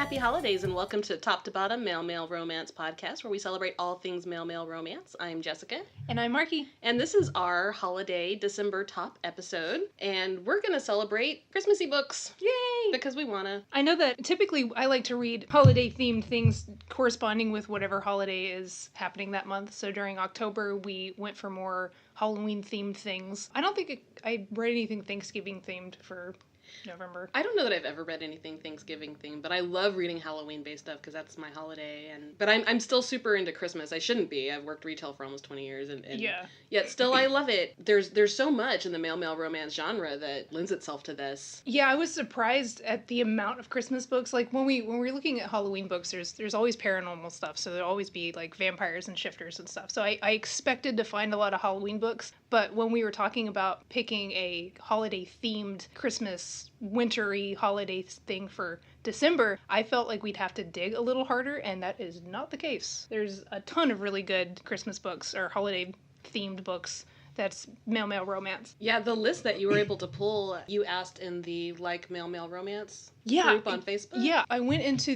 happy holidays, and welcome to Top to Bottom Male Romance Podcast, where we celebrate all things male romance. I'm Jessica. And I'm Marky. And this is our holiday December top episode, and we're going to celebrate Christmassy books. Yay! Because we want to. I know that typically I like to read holiday-themed things corresponding with whatever holiday is happening that month. So during October, we went for more Halloween-themed things. I don't think I read anything Thanksgiving-themed for November. I don't know that I've ever read anything Thanksgiving themed, but I love reading Halloween based stuff because that's my holiday. But I'm still super into Christmas. I shouldn't be. I've worked retail for almost 20 years, and yeah. Yet still I love it. There's so much in the male romance genre that lends itself to this. Yeah, I was surprised at the amount of Christmas books. Like when we're looking at Halloween books, there's always paranormal stuff, so there'll always be like vampires and shifters and stuff. So I expected to find a lot of Halloween books, but when we were talking about picking a holiday themed Christmas wintry holiday thing for December, I felt like we'd have to dig a little harder, and that is not the case. There's a ton of really good Christmas books or holiday themed books that's male romance. Yeah, the list that you were able to pull, you asked in the male romance group on Facebook? Yeah, I went into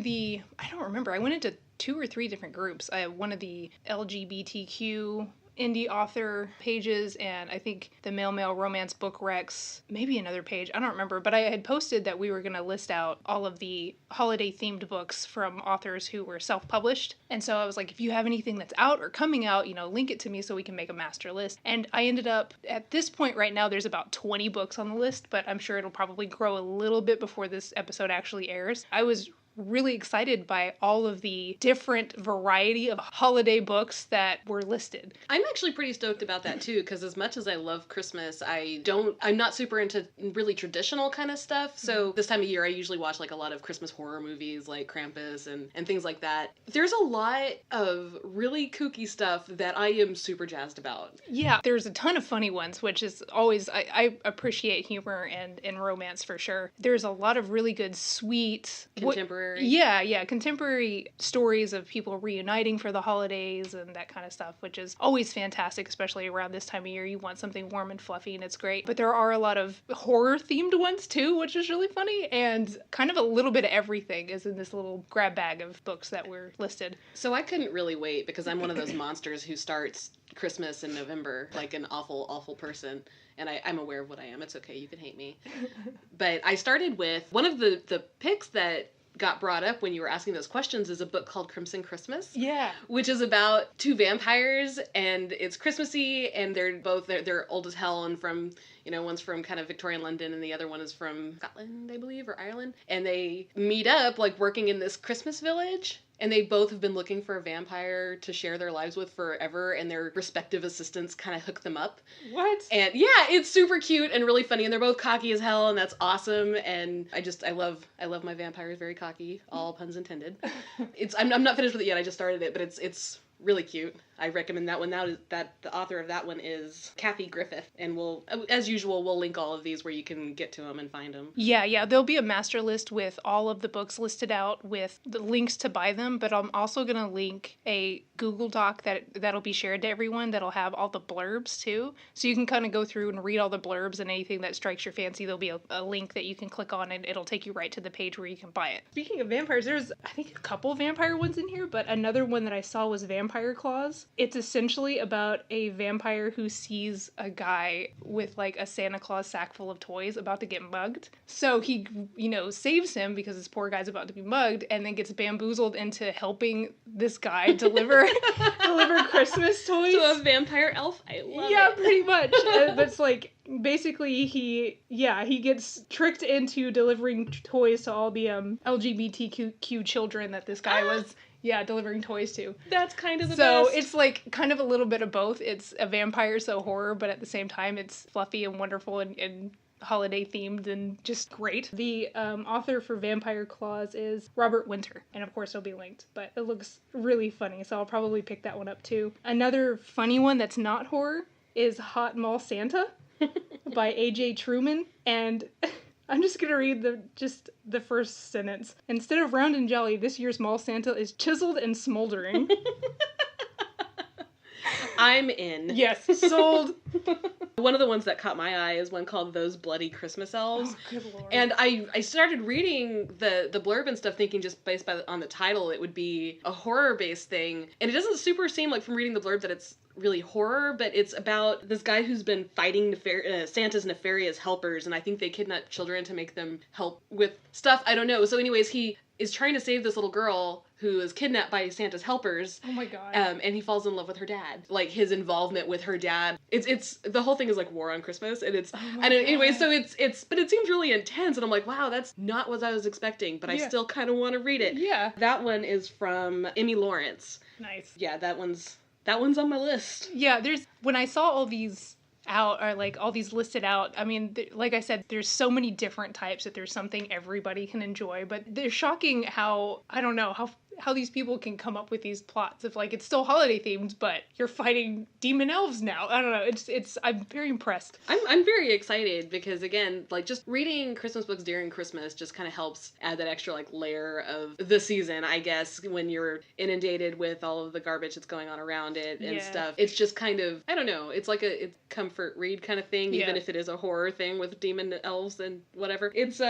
I don't remember, I went into 2 or 3 different groups. I have one of the LGBTQ indie author pages, and I think the male romance book recs, maybe another page, I don't remember, but I had posted that we were going to list out all of the holiday themed books from authors who were self-published. And so I was like, if you have anything that's out or coming out, link it to me so we can make a master list. And I ended up, at this point right now, there's about 20 books on the list, but I'm sure it'll probably grow a little bit before this episode actually airs. I was really excited by all of the different variety of holiday books that were listed. I'm actually pretty stoked about that too, because as much as I love Christmas, I'm not super into really traditional kind of stuff. So this time of year, I usually watch like a lot of Christmas horror movies like Krampus and things like that. There's a lot of really kooky stuff that I am super jazzed about. Yeah, there's a ton of funny ones, which is always, I appreciate humor and romance for sure. There's a lot of really good, sweet, contemporary. Yeah, contemporary stories of people reuniting for the holidays and that kind of stuff, which is always fantastic, especially around this time of year. You want something warm and fluffy, and it's great. But there are a lot of horror-themed ones, too, which is really funny, and kind of a little bit of everything is in this little grab bag of books that were listed. So I couldn't really wait, because I'm one of those monsters who starts Christmas in November, like an awful person. And I'm aware of what I am. It's okay, you can hate me. But I started with one of the picks that got brought up when you were asking those questions is a book called Crimson Christmas. Yeah. Which is about 2 vampires, and it's Christmassy, and they're old as hell, and from, one's from kind of Victorian London and the other one is from Scotland, I believe, or Ireland. And they meet up like working in this Christmas village. And they both have been looking for a vampire to share their lives with forever, and their respective assistants kind of hook them up. What? And yeah, it's super cute and really funny, and they're both cocky as hell, and that's awesome. And I love my vampires, very cocky, all puns intended. I'm not finished with it yet. I just started it, but it's really cute. I recommend that one. That the author of that one is Kathy Griffith, and as usual, we'll link all of these where you can get to them and find them. Yeah, there'll be a master list with all of the books listed out with the links to buy them, but I'm also going to link a Google Doc that'll be shared to everyone that'll have all the blurbs too, so you can kind of go through and read all the blurbs, and anything that strikes your fancy, there'll be a link that you can click on, and it'll take you right to the page where you can buy it. Speaking of vampires, there's, I think, a couple vampire ones in here, but another one that I saw was Vampire Claws. It's essentially about a vampire who sees a guy with like a Santa Claus sack full of toys about to get mugged. So he, saves him because this poor guy's about to be mugged, and then gets bamboozled into helping this guy deliver Christmas toys. So a vampire elf? I love it. Yeah, pretty much. That's like, basically he gets tricked into delivering toys to all the LGBTQ children that this guy was delivering toys to. That's kind of the best. So it's like kind of a little bit of both. It's a vampire, so horror, but at the same time it's fluffy and wonderful and holiday themed and just great. The author for Vampire Claws is Robert Winter, and of course it'll be linked, but it looks really funny, so I'll probably pick that one up too. Another funny one that's not horror is Hot Mall Santa by A.J. Truman, and I'm just going to read the first sentence. Instead of round and jelly, this year's mall Santa is chiseled and smoldering. I'm in. Yes, sold. One of the ones that caught my eye is one called Those Bloody Christmas Elves. Oh, good lord. And I started reading the blurb and stuff thinking just based on the title it would be a horror-based thing. And it doesn't super seem like from reading the blurb that it's really horror, but it's about this guy who's been fighting Santa's nefarious helpers, and I think they kidnap children to make them help with stuff. I don't know. So anyways, he is trying to save this little girl who is kidnapped by Santa's helpers. Oh my god. And he falls in love with her dad. Like, his involvement with her dad. It's the whole thing is like War on Christmas, and it's, anyway, so it's, but it seems really intense, and I'm like, wow, that's not what I was expecting, but I still kind of want to read it. Yeah. That one is from Emmy Lawrence. Nice. Yeah, that one's on my list. Yeah, when I saw all these out, or like all these listed out, I mean, like I said, there's so many different types that there's something everybody can enjoy, but they're shocking how, I don't know, how these people can come up with these plots of like, it's still holiday themed, but you're fighting demon elves now. I don't know. It's I'm very impressed. I'm very excited because, again, like, just reading Christmas books during Christmas just kind of helps add that extra like layer of the season, I guess, when you're inundated with all of the garbage that's going on around it and stuff. It's just kind of, I don't know, it's like it's comfort read kind of thing, even if it is a horror thing with demon elves and whatever. It's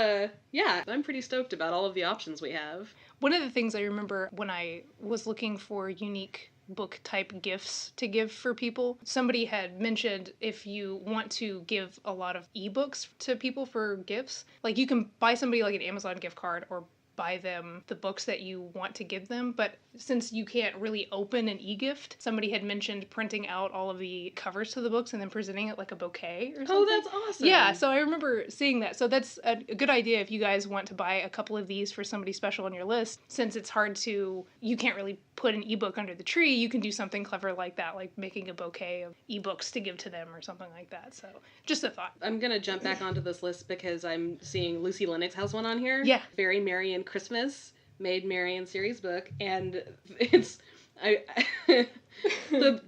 yeah, I'm pretty stoked about all of the options we have. One of the things I remember when I was looking for unique book type gifts to give for people, somebody had mentioned if you want to give a lot of ebooks to people for gifts, like you can buy somebody like an Amazon gift card or buy them the books that you want to give them, but since you can't really open an e-gift, somebody had mentioned printing out all of the covers to the books and then presenting it like a bouquet or something. Oh, that's awesome. Yeah, so I remember seeing that. So that's a good idea if you guys want to buy a couple of these for somebody special on your list. Since it's hard to, you can't really put an ebook under the tree, you can do something clever like that, like making a bouquet of ebooks to give to them or something like that. So just a thought. I'm going to jump back onto this list because I'm seeing Lucy Lennox has one on here. Yeah. Very Merry and Christmas, Maid Marian series book, and it's the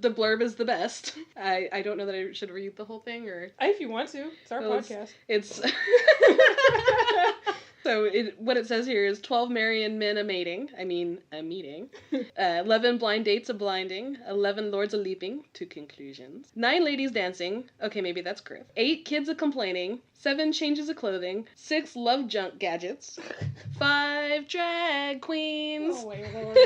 blurb is the best. I don't know that I should read the whole thing or If you want to, it's our podcast. It's so what it says here is 12 Marian men a mating. I mean a meeting. 11 blind dates a blinding. 11 lords a leaping to conclusions. 9 ladies dancing. Okay, maybe that's Griff. 8 kids a complaining. 7 changes of clothing. 6 love junk gadgets. 5 drag queens. Oh my lord.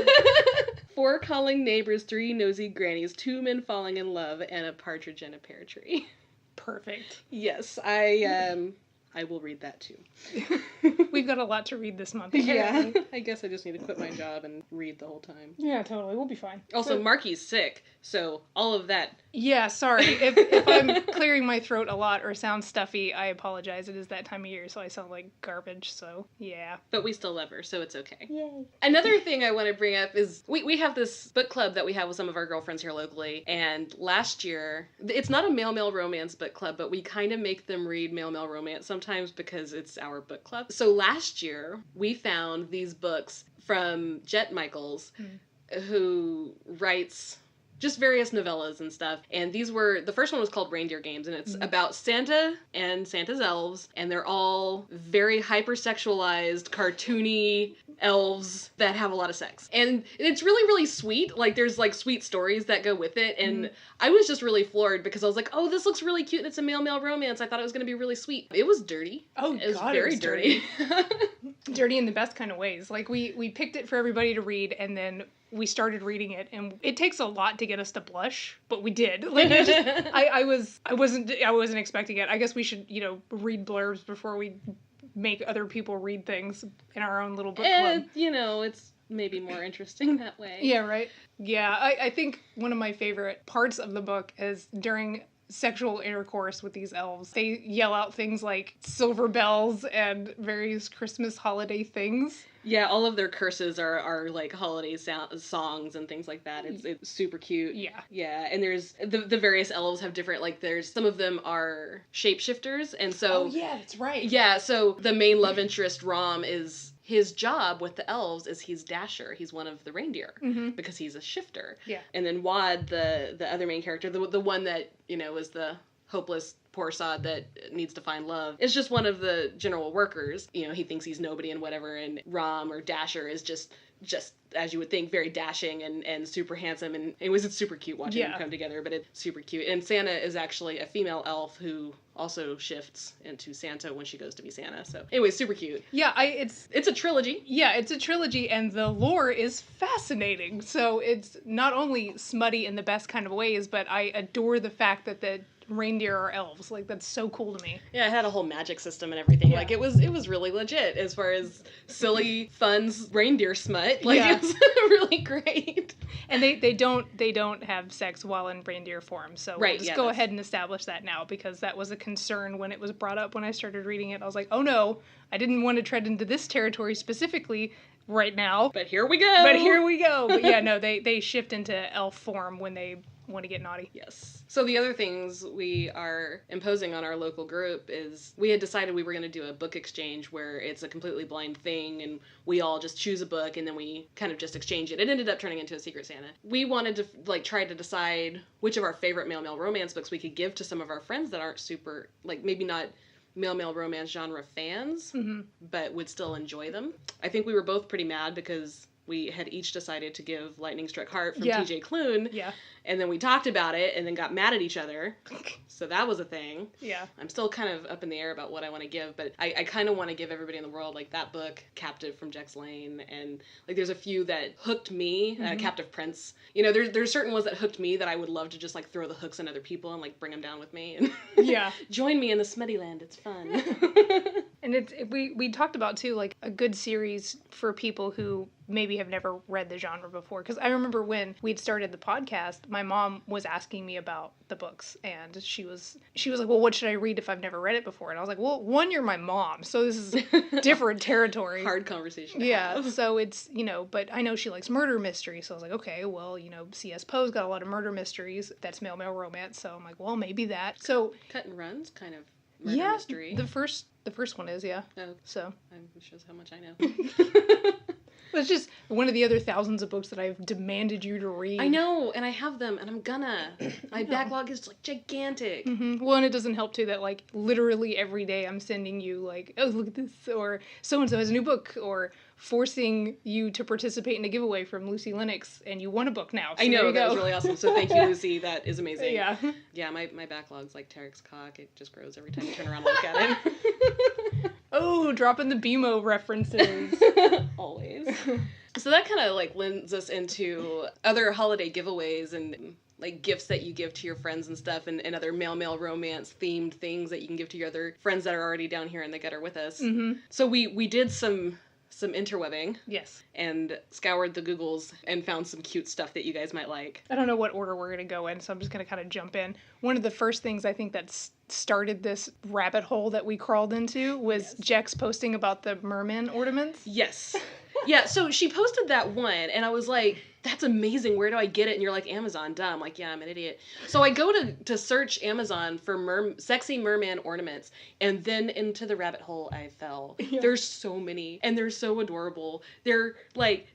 4 calling neighbors. 3 nosy grannies. 2 men falling in love. And a partridge in a pear tree. Perfect. Yes, I will read that too. We've got a lot to read this month. Yeah, I guess I just need to quit my job and read the whole time. Yeah, totally. We'll be fine. Also, Marky's sick, so all of that. Yeah, sorry. If I'm clearing my throat a lot or sound stuffy, I apologize. It is that time of year, so I sound like garbage, so yeah. But we still love her, so it's okay. Yay. Another thing I want to bring up is we have this book club that we have with some of our girlfriends here locally, and last year, it's not a male romance book club, but we kind of make them read male romance sometimes because it's our book club. So last year, we found these books from Jet Michaels, who writes just various novellas and stuff. And the first one was called Reindeer Games, and it's about Santa and Santa's elves, and they're all very hypersexualized, cartoony elves that have a lot of sex. And it's really, really sweet. Like, there's, like, sweet stories that go with it, and I was just really floored because I was like, oh, this looks really cute, and it's a male romance. I thought it was going to be really sweet. It was dirty. Oh, it was God, very it was dirty. dirty. In the best kind of ways. Like, we picked it for everybody to read, and then we started reading it, and it takes a lot to get us to blush, but we did. Like, I wasn't expecting it. I guess we should, read blurbs before we make other people read things in our own little book club. It's maybe more interesting that way. Yeah, right. Yeah, I think one of my favorite parts of the book is during sexual intercourse with these elves. They yell out things like silver bells and various Christmas holiday things. Yeah, all of their curses are like holiday songs and things like that. It's super cute. Yeah. Yeah, and there's the various elves have different, like, there's some of them are shapeshifters, and so... Oh, yeah, that's right. Yeah, so the main love interest, Rom, is... His job with the elves is he's Dasher. He's one of the reindeer because he's a shifter. Yeah. And then Wad, the other main character, the one that, was the hopeless poor sod that needs to find love. It's just one of the general workers. You know, he thinks he's nobody and whatever, and Rom or Dasher is just as you would think, very dashing and super handsome, and it's super cute watching them come together, but it's super cute. And Santa is actually a female elf who also shifts into Santa when she goes to be Santa. So anyway, super cute. Yeah, it's a trilogy. Yeah, it's a trilogy, and the lore is fascinating. So it's not only smutty in the best kind of ways, but I adore the fact that the reindeer are elves. Like, that's so cool to me. Yeah, it had a whole magic system and everything. Yeah. Like, it was really legit as far as silly, fun reindeer smut. Like, it was really great. And they don't have sex while in reindeer form. So we'll just go ahead and establish that now, because that was a concern when it was brought up when I started reading it. I was like, oh no, I didn't want to tread into this territory specifically right now. But here we go. But yeah, no, they shift into elf form when they want to get naughty. Yes. So the other things we are imposing on our local group is we had decided we were going to do a book exchange where it's a completely blind thing and we all just choose a book and then we kind of just exchange it. It ended up turning into a Secret Santa. We wanted to try to decide which of our favorite male romance books we could give to some of our friends that aren't super, maybe not male romance genre fans, but would still enjoy them. I think we were both pretty mad because we had each decided to give Lightning Struck Heart from TJ Klune. Yeah. And then we talked about it and then got mad at each other. So that was a thing. Yeah. I'm still kind of up in the air about what I want to give, but I kind of want to give everybody in the world, that book, Captive from Jex Lane, and, there's a few that hooked me, Captive Prince. You know, there's certain ones that hooked me that I would love to just, throw the hooks on other people and, bring them down with me. And join me in the smutty land. It's fun. And we talked about, too, a good series for people who maybe have never read the genre before. Because I remember when we'd started the podcast, my mom was asking me about the books, and she was like, well, what should I read if I've never read it before? And I was like, well, one, you're my mom, so this is different territory. Hard conversation. Yeah, so it's, but I know she likes murder mysteries, so I was like, okay, well, C.S. Poe's got a lot of murder mysteries. That's male romance, so I'm like, well, maybe that. So Cut and Run's kind of murder mystery. The first one is, Oh, so it shows how much I know. It's just one of the other thousands of books that I've demanded you to read. I know, and I have them, and I'm gonna. My backlog is gigantic. Mm-hmm. Well, and it doesn't help too that literally every day I'm sending you oh, look at this, or so and so has a new book, or forcing you to participate in a giveaway from Lucy Lennox, and you won a book now. So I know, that was really awesome. So thank you, Lucy. That is amazing. Yeah. Yeah, my backlog's like Tarek's cock. It just grows every time you turn around and look at it. Oh, dropping the BMO references. Always. So that kind of lends us into other holiday giveaways and gifts that you give to your friends and stuff, and other male romance themed things that you can give to your other friends that are already down here in the gutter with us. Mm-hmm. So we did some interwebbing. Yes. And scoured the Googles and found some cute stuff that you guys might like. I don't know what order we're going to go in, so I'm just going to kind of jump in. One of the first things I think that started this rabbit hole that we crawled into was Jex posting about the merman ornaments. Yes. Yeah, so she posted that one, and I was like, that's amazing, where do I get it? And you're like, Amazon, duh. I'm like, yeah, I'm an idiot. So I go to search Amazon for sexy merman ornaments, and then into the rabbit hole I fell. Yeah. There's so many, and they're so adorable. They're,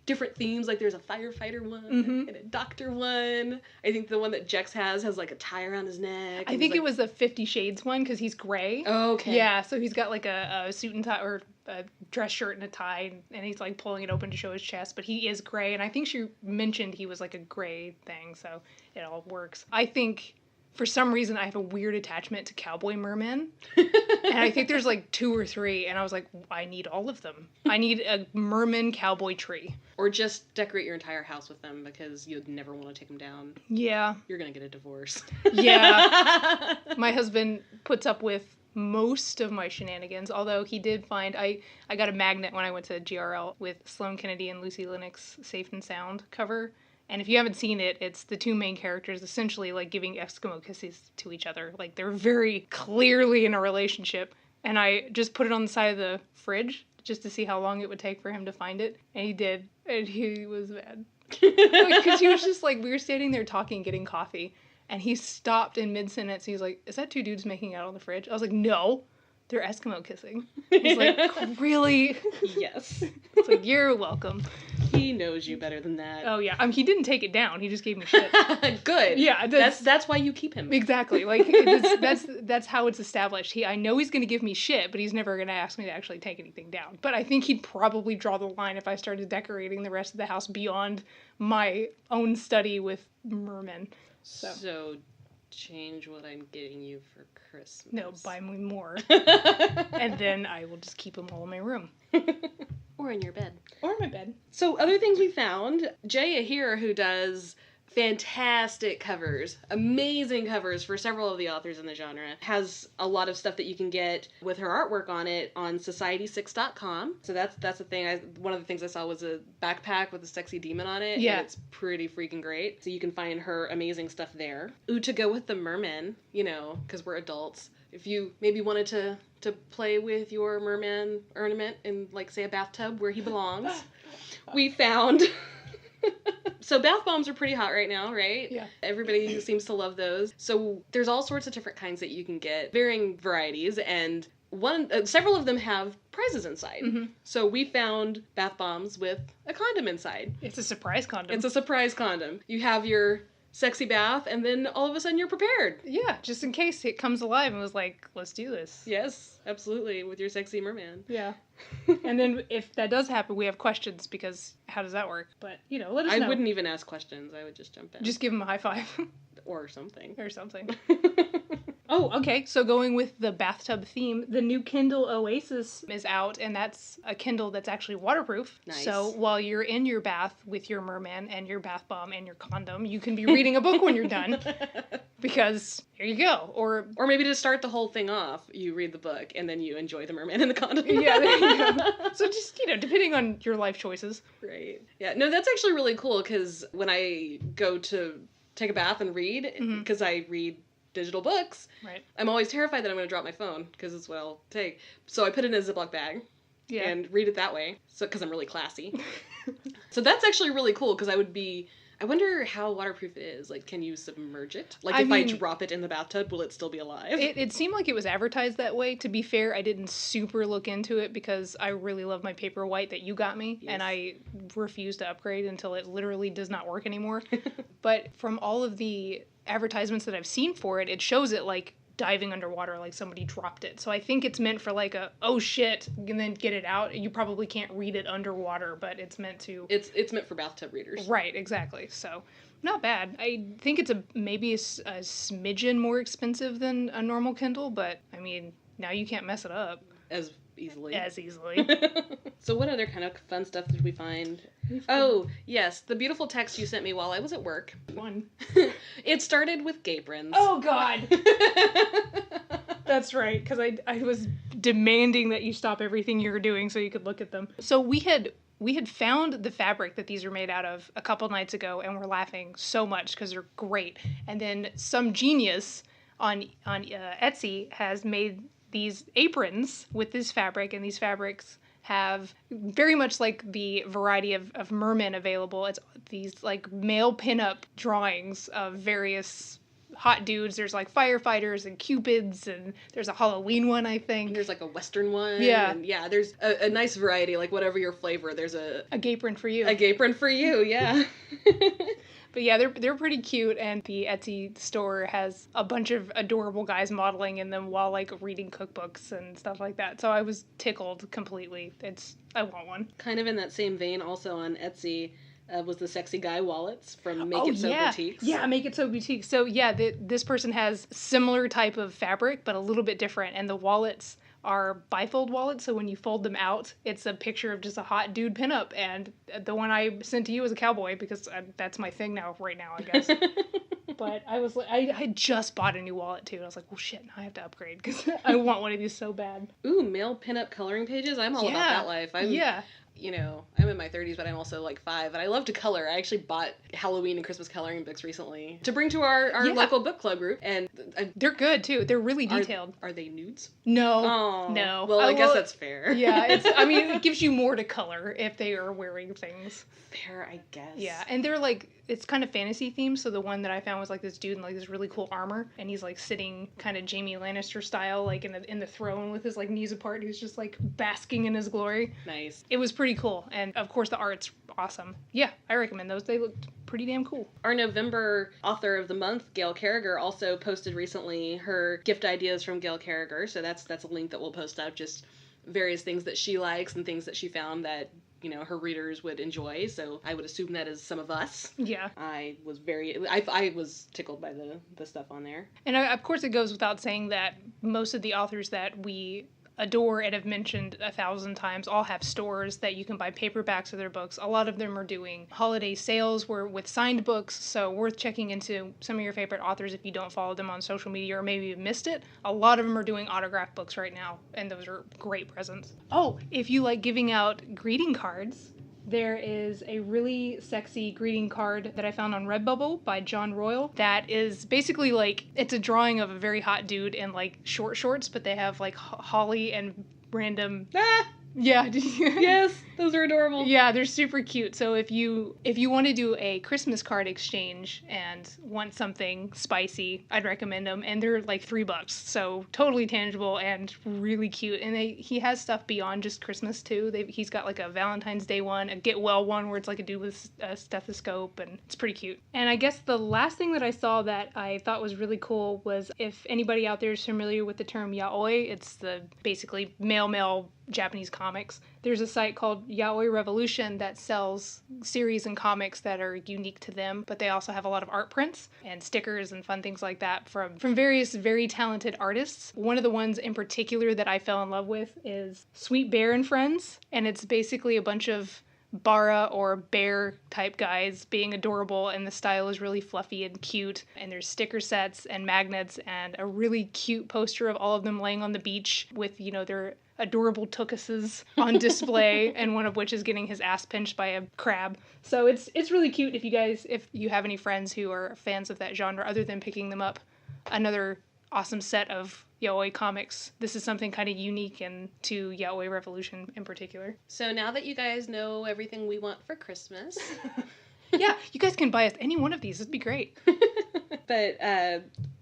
different themes, there's a firefighter one, and a doctor one. I think the one that Jex has a tie around his neck. I think it was the 50 Shades one, because he's gray. Oh, okay. Yeah, so he's got, a suit and tie, or a dress shirt and a tie, and he's pulling it open to show his chest, but he is gray, and I think she mentioned he was a gray thing, so it all works. I think for some reason I have a weird attachment to cowboy mermen, and I think there's 2 or 3, and I was like, I need all of them. I need a merman cowboy tree. Or just decorate your entire house with them, because you'd never want to take them down. Yeah. You're gonna get a divorce. Yeah. My husband puts up with most of my shenanigans, although he did find I got a magnet when I went to GRL with Sloane Kennedy and Lucy Lennox Safe and Sound cover, and if you haven't seen it, it's the two main characters essentially giving Eskimo kisses to each other, they're very clearly in a relationship, and I just put it on the side of the fridge just to see how long it would take for him to find it, and he did, and he was mad because he was just we were standing there talking, getting coffee, and he stopped in mid-sentence. He's like, is that 2 dudes making out on the fridge? I was like, no, they're Eskimo kissing. He's like, really? Yes. It's you're welcome. He knows you better than that. Oh yeah, he didn't take it down. He just gave me shit. Good. Yeah, that's why you keep him. Exactly. Like that's how it's established. I know he's going to give me shit, but he's never going to ask me to actually take anything down. But I think he'd probably draw the line if I started decorating the rest of the house beyond my own study with mermen. So change what I'm getting you for Christmas. No, buy me more. And then I will just keep them all in my room. Or in your bed. Or in my bed. So other things we found, Jay Ahir, who does fantastic covers, amazing covers for several of the authors in the genre, has a lot of stuff that you can get with her artwork on it on society6.com. So that's the thing. One of the things I saw was a backpack with a sexy demon on it. Yeah. And it's pretty freaking great. So you can find her amazing stuff there. Ooh, to go with the mermen, because we're adults. If you maybe wanted to play with your merman ornament in, like, say, a bathtub where he belongs, we found... So bath bombs are pretty hot right now, right? Yeah. Everybody seems to love those. So there's all sorts of different kinds that you can get, varying varieties, and several of them have prizes inside. Mm-hmm. So we found bath bombs with a condom inside. It's a surprise condom. It's a surprise condom. You have your sexy bath, and then all of a sudden you're prepared. Yeah, just in case it comes alive and was like, let's do this. Yes, absolutely, with your sexy merman. Yeah. And then if that does happen, we have questions, because how does that work? But, let us know. I wouldn't even ask questions. I would just jump in. Just give him a high five. Or something. Or something. Oh, okay. So going with the bathtub theme, the new Kindle Oasis is out, and that's a Kindle that's actually waterproof. Nice. So while you're in your bath with your merman and your bath bomb and your condom, you can be reading a book when you're done. Because here you go. Or maybe to start the whole thing off, you read the book and then you enjoy the merman and the condom. Yeah, there you go. So just, depending on your life choices. Right. Yeah. No, that's actually really cool, because when I go to take a bath and read, because I read digital books, right, I'm always terrified that I'm going to drop my phone, because it's what I'll take. So I put it in a Ziploc bag. Yeah. And read it that way. So, because I'm really classy. So that's actually really cool, because I wonder how waterproof it is. Like, can you submerge it? Like, I drop it in the bathtub, will it still be alive? It seemed like it was advertised that way. To be fair, I didn't super look into it, because I really love my Paperwhite that you got me, and I refuse to upgrade until it literally does not work anymore. But from all of the advertisements that I've seen for it, it shows it, like, diving underwater, like somebody dropped it. So I think it's meant for, like, a, oh shit, and then get it out. You probably can't read it underwater, but it's meant to... It's meant for bathtub readers. Right, exactly. So, not bad. I think it's maybe a smidgen more expensive than a normal Kindle, but, I mean, now you can't mess it up. As easily. So what other kind of fun stuff did we find? Oh, yes, the beautiful text you sent me while I was at work. One. It started with Gaprons. Oh, God! That's right, because I was demanding that you stop everything you were doing so you could look at them. So we had found the fabric that these are made out of a couple nights ago, and we're laughing so much because they're great. And then some genius on Etsy has made these aprons with this fabric, and these fabrics have very much like the variety of mermen available. It's these, like, male pinup drawings of various hot dudes. There's, like, firefighters and cupids, and there's a Halloween one, I think. And there's, like, a Western one. Yeah. And yeah, there's a nice variety, like, whatever your flavor, there's a Gapron for you. A Gapron for you, yeah. But yeah, they're pretty cute, and the Etsy store has a bunch of adorable guys modeling in them while, like, reading cookbooks and stuff like that. So I was tickled completely. I want one. Kind of in that same vein, also on Etsy, was the sexy guy wallets from Make It So Boutiques. Yeah, Make It So Boutique. So yeah, this person has similar type of fabric, but a little bit different, and the wallets are bifold wallets, so when you fold them out, it's a picture of just a hot dude pinup, and the one I sent to you is a cowboy, because that's my thing right now, I guess. But I had just bought a new wallet, too, and I was like, well, shit, now I have to upgrade, because I want one of these so bad. Ooh, male pinup coloring pages? I'm all about that life. I'm in my 30s, but I'm also, like, 5, and I love to color. I actually bought Halloween and Christmas coloring books recently to bring to our local book club group, and they're good, too. They're really detailed. Are they nudes? No. Oh. No. Well, I guess that's fair. Yeah, it gives you more to color if they are wearing things. Fair, I guess. Yeah, and they're, like, it's kind of fantasy themed, so the one that I found was, like, this dude in, like, this really cool armor, and he's, like, sitting kind of Jaime Lannister style, like, in the throne with his, like, knees apart, and he's just, like, basking in his glory. Nice. It was pretty cool. And of course the art's awesome. Yeah, I recommend those. They looked pretty damn cool. Our November author of the month, Gail Carriger, also posted recently her gift ideas from Gail Carriger. So that's a link that we'll post up, just various things that she likes and things that she found that, you know, her readers would enjoy. So I would assume that is some of us. Yeah. I was tickled by the stuff on there. And of course it goes without saying that most of the authors that we adore and have mentioned 1,000 times all have stores that you can buy paperbacks of their books. A lot of them are doing holiday sales with signed books, so worth checking into some of your favorite authors if you don't follow them on social media or maybe you've missed it. A lot of them are doing autographed books right now, and those are great presents. Oh, if you like giving out greeting cards, there is a really sexy greeting card that I found on Redbubble by John Royal that is basically like, it's a drawing of a very hot dude in like short shorts, but they have like holly and random... Yeah. Yes, those are adorable. Yeah, they're super cute. So if you want to do a Christmas card exchange and want something spicy, I'd recommend them. And they're like $3, so totally tangible and really cute. And he has stuff beyond just Christmas too. He's got like a Valentine's Day one, a get well one where it's like a dude with a stethoscope, and it's pretty cute. And I guess the last thing that I saw that I thought was really cool was, if anybody out there is familiar with the term yaoi, it's the basically male Japanese comics. There's a site called Yaoi Revolution that sells series and comics that are unique to them, but they also have a lot of art prints and stickers and fun things like that from various very talented artists. One of the ones in particular that I fell in love with is Sweet Bear and Friends, and it's basically a bunch of Bara or bear type guys being adorable, and the style is really fluffy and cute, and there's sticker sets and magnets and a really cute poster of all of them laying on the beach with, you know, their adorable tuchuses on display, and one of which is getting his ass pinched by a crab. So it's really cute if you have any friends who are fans of that genre, other than picking them up another awesome set of yaoi comics. This is something kind of unique and to Yaoi Revolution in particular. So now that you guys know everything we want for Christmas... Yeah, you guys can buy us any one of these. It'd be great. But, I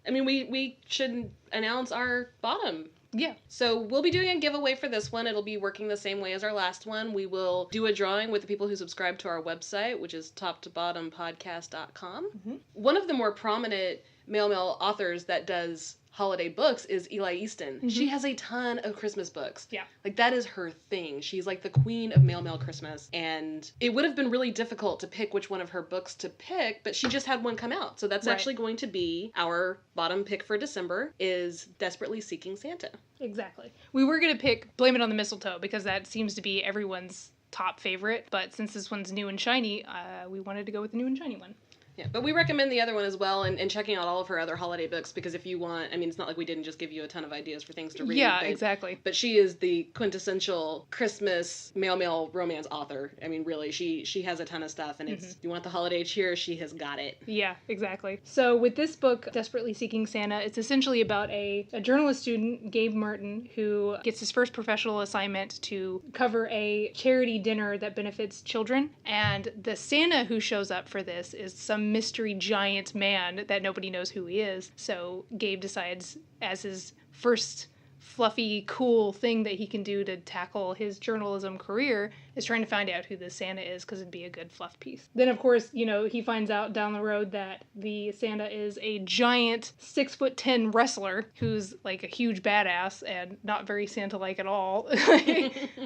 mean, we should announce our bottom. Yeah. So we'll be doing a giveaway for this one. It'll be working the same way as our last one. We will do a drawing with the people who subscribe to our website, which is toptobottompodcast.com. Mm-hmm. One of the more prominent male authors that does holiday books is Eli Easton. Mm-hmm. She has a ton of Christmas books. Yeah. Like, that is her thing. She's like the queen of male Christmas. And it would have been really difficult to pick which one of her books to pick, but she just had one come out. So that's actually going to be our bottom pick for December, is Desperately Seeking Santa. Exactly. We were going to pick Blame It on the Mistletoe because that seems to be everyone's top favorite, but since this one's new and shiny, we wanted to go with the new and shiny one. Yeah, but we recommend the other one as well, and checking out all of her other holiday books, because if you want, I mean, it's not like we didn't just give you a ton of ideas for things to read. Yeah, exactly. But she is the quintessential Christmas male romance author. I mean, really, she has a ton of stuff, and it's, you want the holiday cheer, she has got it. Yeah, exactly. So with this book, Desperately Seeking Santa, it's essentially about a journalist student, Gabe Martin, who gets his first professional assignment to cover a charity dinner that benefits children, and the Santa who shows up for this is some mystery giant man that nobody knows who he is. So Gabe decides, as his first fluffy, cool thing that he can do to tackle his journalism career, is trying to find out who this Santa is, because it'd be a good fluff piece. Then, of course, you know, he finds out down the road that the Santa is a giant 6'10" wrestler who's like a huge badass and not very Santa-like at all.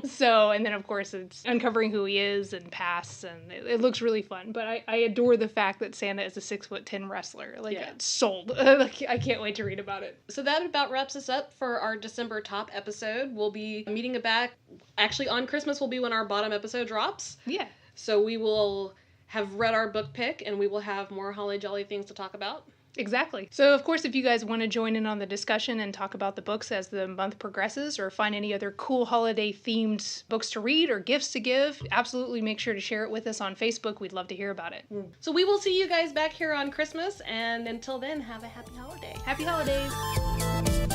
So, and then, of course, it's uncovering who he is and past, and it looks really fun. But I adore the fact that Santa is a 6'10" wrestler. Like, yeah. Sold. I can't wait to read about it. So that about wraps us up for our December top episode. We'll be meeting it back. Actually, on Christmas will be when our bottom episode drops. Yeah. So we will have read our book pick, and we will have more holly jolly things to talk about. Exactly. So, of course, if you guys want to join in on the discussion and talk about the books as the month progresses, or find any other cool holiday-themed books to read or gifts to give, absolutely make sure to share it with us on Facebook. We'd love to hear about it. So we will see you guys back here on Christmas, and until then, have a happy holiday. Happy holidays!